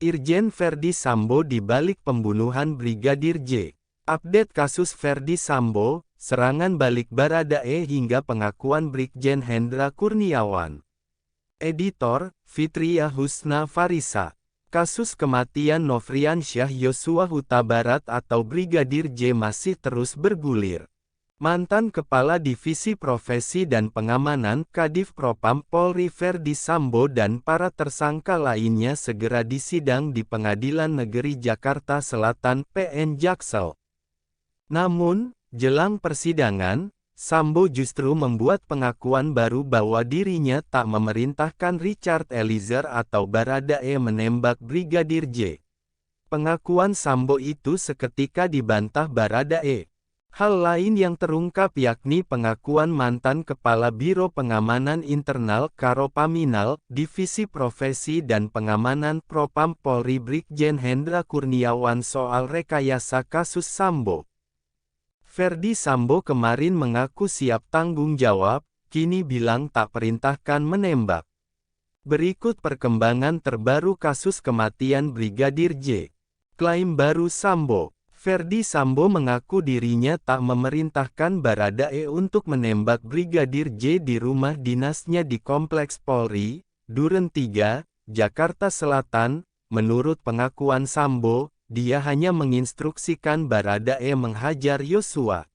Irjen Verdi Sambo di balik pembunuhan Brigadir J. Update kasus Verdi Sambo, serangan balik Baradae hingga pengakuan Brigjen Hendra Kurniawan. Editor, Fitriya Husna Farisa. Kasus kematian Nofriansyah Yosua Huta Barat atau Brigadir J masih terus bergulir. Mantan Kepala Divisi Profesi dan Pengamanan Kadif Propam Polri Verdi Sambo dan para tersangka lainnya segera disidang di Pengadilan Negeri Jakarta Selatan (PN Jaksel). Namun, jelang persidangan, Sambo justru membuat pengakuan baru bahwa dirinya tak memerintahkan Richard Eliezer atau Baradae menembak Brigadir J. Pengakuan Sambo itu seketika dibantah Baradae. Hal lain yang terungkap yakni pengakuan mantan Kepala Biro Pengamanan Internal Karopaminal, Divisi Profesi dan Pengamanan Propam Polri Brigjen Hendra Kurniawan soal rekayasa kasus Sambo. Verdi Sambo kemarin mengaku siap tanggung jawab, kini bilang tak perintahkan menembak. Berikut perkembangan terbaru kasus kematian Brigadir J. Klaim baru Sambo. Verdi Sambo mengaku dirinya tak memerintahkan Baradae untuk menembak Brigadir J di rumah dinasnya di Kompleks Polri, Duren 3, Jakarta Selatan. Menurut pengakuan Sambo, dia hanya menginstruksikan Baradae menghajar Yosua.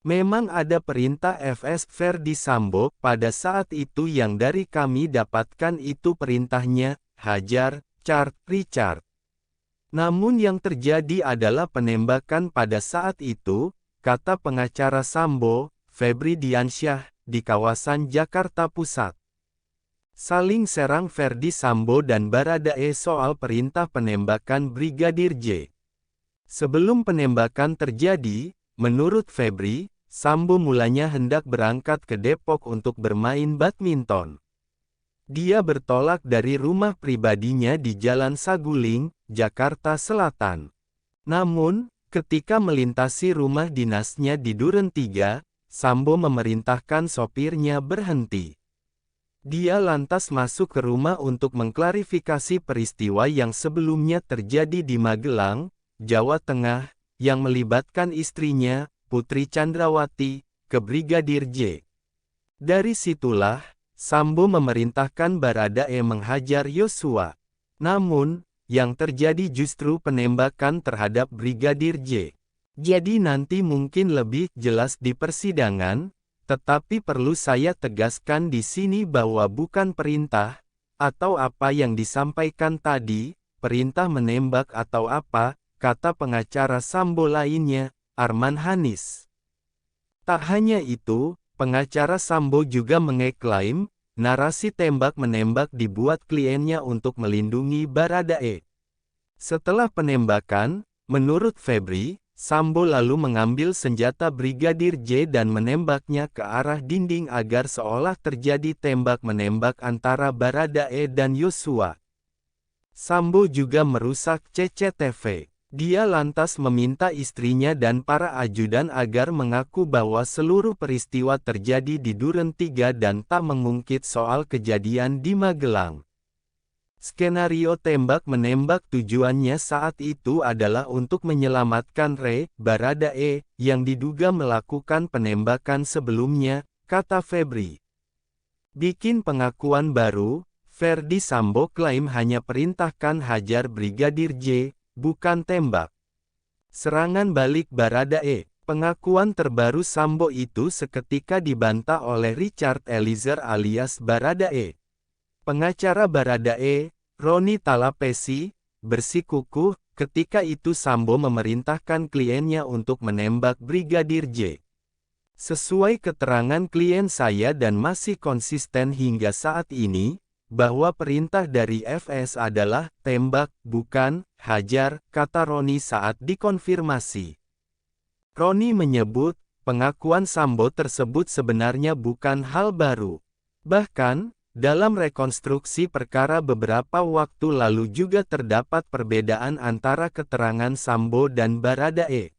Memang ada perintah FS Verdi Sambo, pada saat itu yang dari kami dapatkan itu perintahnya, hajar, Richard. Namun yang terjadi adalah penembakan pada saat itu, kata pengacara Sambo, Febri Diansyah, di kawasan Jakarta Pusat. Saling serang Verdi Sambo dan Baradae soal perintah penembakan Brigadir J. Sebelum penembakan terjadi, menurut Febri, Sambo mulanya hendak berangkat ke Depok untuk bermain badminton. Dia bertolak dari rumah pribadinya di Jalan Saguling, Jakarta Selatan. Namun, ketika melintasi rumah dinasnya di Duren 3, Sambo memerintahkan sopirnya berhenti. Dia lantas masuk ke rumah untuk mengklarifikasi peristiwa yang sebelumnya terjadi di Magelang, Jawa Tengah, yang melibatkan istrinya, Putri Chandrawati, ke Brigadir J. Dari situlah, Sambo memerintahkan Baradae menghajar Yosua. Namun, yang terjadi justru penembakan terhadap Brigadir J. Jadi nanti mungkin lebih jelas di persidangan, tetapi perlu saya tegaskan di sini bahwa bukan perintah, atau apa yang disampaikan tadi, perintah menembak atau apa, kata pengacara Sambo lainnya, Arman Hanis. Tak hanya itu, pengacara Sambo juga mengeklaim, narasi tembak-menembak dibuat kliennya untuk melindungi Baradae. Setelah penembakan, menurut Febri, Sambo lalu mengambil senjata Brigadir J dan menembaknya ke arah dinding agar seolah terjadi tembak-menembak antara Baradae dan Yosua. Sambo juga merusak CCTV. Dia lantas meminta istrinya dan para ajudan agar mengaku bahwa seluruh peristiwa terjadi di Duren 3 dan tak mengungkit soal kejadian di Magelang. Skenario tembak-menembak tujuannya saat itu adalah untuk menyelamatkan Baradae, yang diduga melakukan penembakan sebelumnya, kata Febri. Bikin pengakuan baru, Verdi Sambo klaim hanya perintahkan hajar Brigadir J, bukan tembak. Serangan balik Baradae. Pengakuan terbaru Sambo itu seketika dibantah oleh Richard Eliezer alias Baradae. Pengacara Baradae, Roni Talapesi, bersikukuh, ketika itu Sambo memerintahkan kliennya untuk menembak Brigadir J. Sesuai keterangan klien saya dan masih konsisten hingga saat ini, bahwa perintah dari FS adalah tembak, bukan hajar, kata Roni saat dikonfirmasi. Roni menyebut, pengakuan Sambo tersebut sebenarnya bukan hal baru. Bahkan, dalam rekonstruksi perkara beberapa waktu lalu juga terdapat perbedaan antara keterangan Sambo dan Baradae.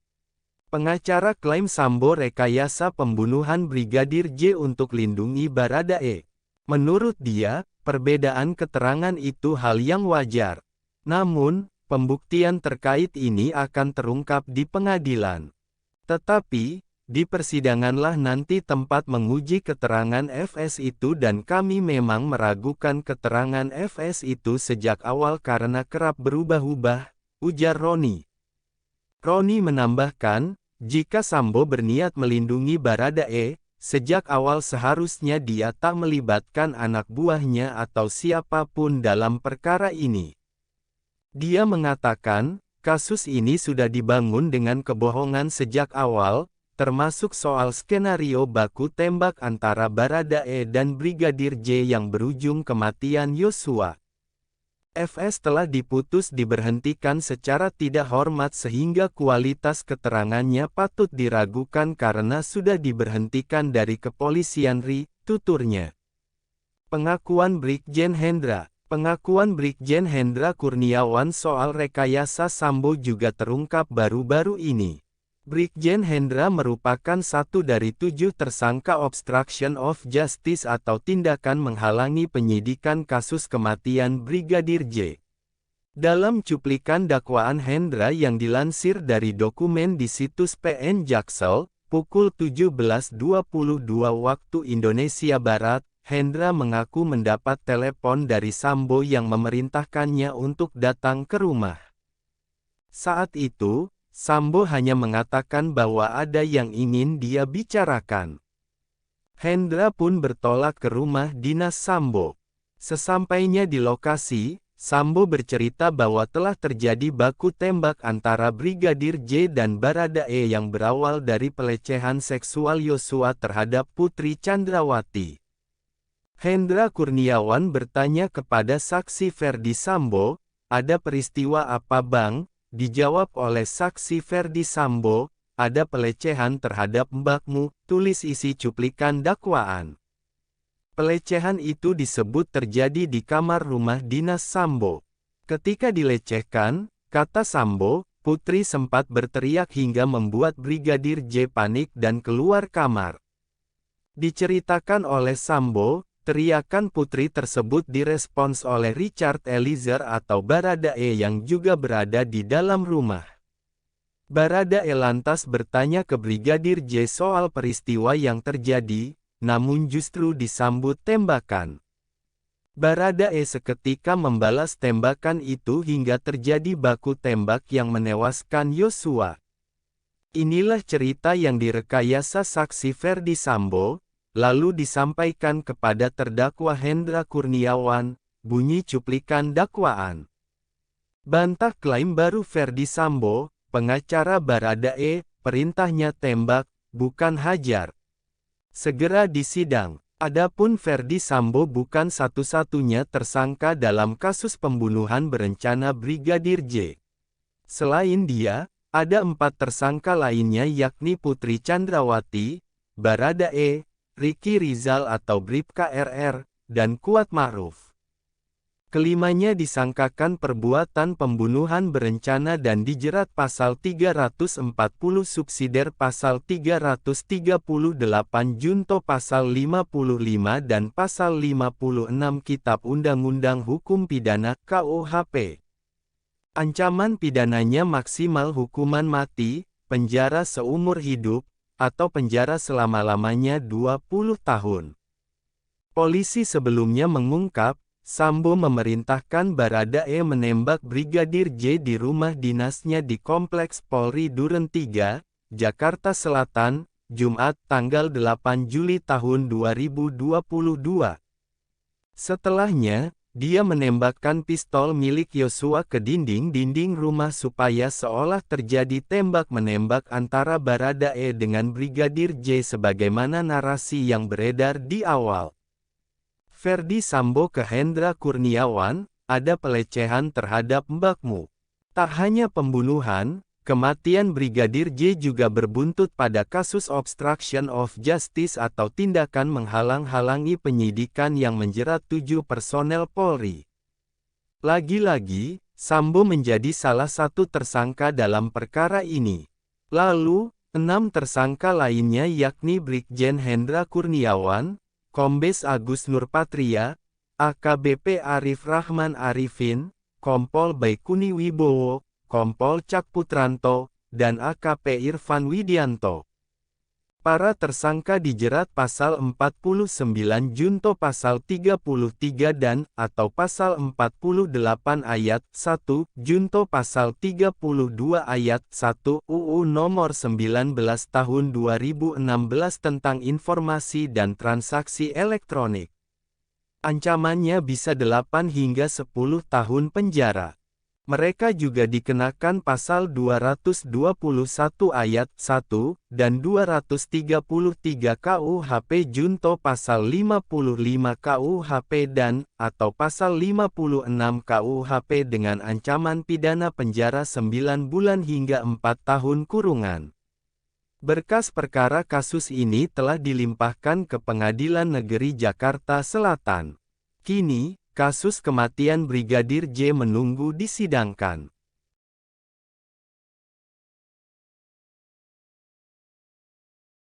Pengacara klaim Sambo rekayasa pembunuhan Brigadir J untuk lindungi Baradae. Menurut dia, perbedaan keterangan itu hal yang wajar. Namun, pembuktian terkait ini akan terungkap di pengadilan. Tetapi, di persidanganlah nanti tempat menguji keterangan FS itu dan kami memang meragukan keterangan FS itu sejak awal karena kerap berubah-ubah, ujar Roni. Roni menambahkan, jika Sambo berniat melindungi Baradae, sejak awal seharusnya dia tak melibatkan anak buahnya atau siapapun dalam perkara ini. Dia mengatakan, kasus ini sudah dibangun dengan kebohongan sejak awal, termasuk soal skenario baku tembak antara Baradae dan Brigadir J yang berujung kematian Yosua. FS telah diputus diberhentikan secara tidak hormat sehingga kualitas keterangannya patut diragukan karena sudah diberhentikan dari kepolisian tuturnya. Pengakuan Brigjen Hendra. Pengakuan Brigjen Hendra Kurniawan soal rekayasa Sambo juga terungkap baru-baru ini. Brigjen Hendra merupakan satu dari 7 tersangka obstruction of justice atau tindakan menghalangi penyidikan kasus kematian Brigadir J. Dalam cuplikan dakwaan Hendra yang dilansir dari dokumen di situs PN Jaksel, pukul 17.22 waktu Indonesia Barat, Hendra mengaku mendapat telepon dari Sambo yang memerintahkannya untuk datang ke rumah. Saat itu, Sambo hanya mengatakan bahwa ada yang ingin dia bicarakan. Hendra pun bertolak ke rumah dinas Sambo. Sesampainya di lokasi, Sambo bercerita bahwa telah terjadi baku tembak antara Brigadir J dan Baradae yang berawal dari pelecehan seksual Yosua terhadap Putri Chandrawati. Hendra Kurniawan bertanya kepada saksi Ferdi Sambo, "Ada peristiwa apa bang?" Dijawab oleh saksi Ferdi Sambo, "Ada pelecehan terhadap mbakmu," tulis isi cuplikan dakwaan. Pelecehan itu disebut terjadi di kamar rumah dinas Sambo. Ketika dilecehkan, kata Sambo, Putri sempat berteriak hingga membuat Brigadir J panik dan keluar kamar. Diceritakan oleh Sambo, teriakan Putri tersebut direspons oleh Richard Eliezer atau Baradae yang juga berada di dalam rumah. Baradae lantas bertanya ke Brigadir J soal peristiwa yang terjadi, namun justru disambut tembakan. Baradae seketika membalas tembakan itu hingga terjadi baku tembak yang menewaskan Yosua. Inilah cerita yang direkayasa saksi Ferdi Sambo, lalu disampaikan kepada terdakwa Hendra Kurniawan, bunyi cuplikan dakwaan. Bantah klaim baru Ferdi Sambo, pengacara Baradae, perintahnya tembak, bukan hajar. Segera disidang. Adapun Ferdi Sambo bukan satu-satunya tersangka dalam kasus pembunuhan berencana Brigadir J. Selain dia, ada 4 tersangka lainnya yakni Putri Chandrawati, Baradae, Ricky Rizal atau Bribka RR, dan Kuat Ma'ruf. Kelimanya disangkakan perbuatan pembunuhan berencana dan dijerat pasal 340 subsidiar pasal 338 junto pasal 55 dan pasal 56 Kitab Undang-Undang Hukum Pidana KUHP. Ancaman pidananya maksimal hukuman mati, penjara seumur hidup, atau penjara selama-lamanya 20 tahun. Polisi sebelumnya mengungkap, Sambo memerintahkan Baradae menembak Brigadir J di rumah dinasnya di Kompleks Polri Duren 3, Jakarta Selatan, Jumat tanggal 8 Juli tahun 2022. Setelahnya, dia menembakkan pistol milik Yosua ke dinding-dinding rumah supaya seolah terjadi tembak-menembak antara Baradae dengan Brigadir J sebagaimana narasi yang beredar di awal. Ferdi Sambo ke Hendra Kurniawan, "Ada pelecehan terhadap mbakmu. Tak hanya pembunuhan, kematian Brigadir J juga berbuntut pada kasus obstruction of justice atau tindakan menghalang-halangi penyidikan yang menjerat 7 personel Polri." Lagi-lagi, Sambo menjadi salah satu tersangka dalam perkara ini. Lalu, 6 tersangka lainnya yakni Brigjen Hendra Kurniawan, Kombes Agus Nurpatria, AKBP Arif Rahman Arifin, Kompol Baikuni Wibowo, Kompol Cak Putranto, dan AKP Irfan Widianto. Para tersangka dijerat pasal 49 junto pasal 33 dan, atau pasal 48 ayat 1, junto pasal 32 ayat 1 UU Nomor 19 Tahun 2016 tentang Informasi dan Transaksi Elektronik. Ancamannya bisa 8 hingga 10 tahun penjara. Mereka juga dikenakan pasal 221 ayat 1, dan 233 KUHP junto pasal 55 KUHP dan, atau pasal 56 KUHP dengan ancaman pidana penjara 9 bulan hingga 4 tahun kurungan. Berkas perkara kasus ini telah dilimpahkan ke Pengadilan Negeri Jakarta Selatan. Kini, kasus kematian Brigadir J menunggu disidangkan.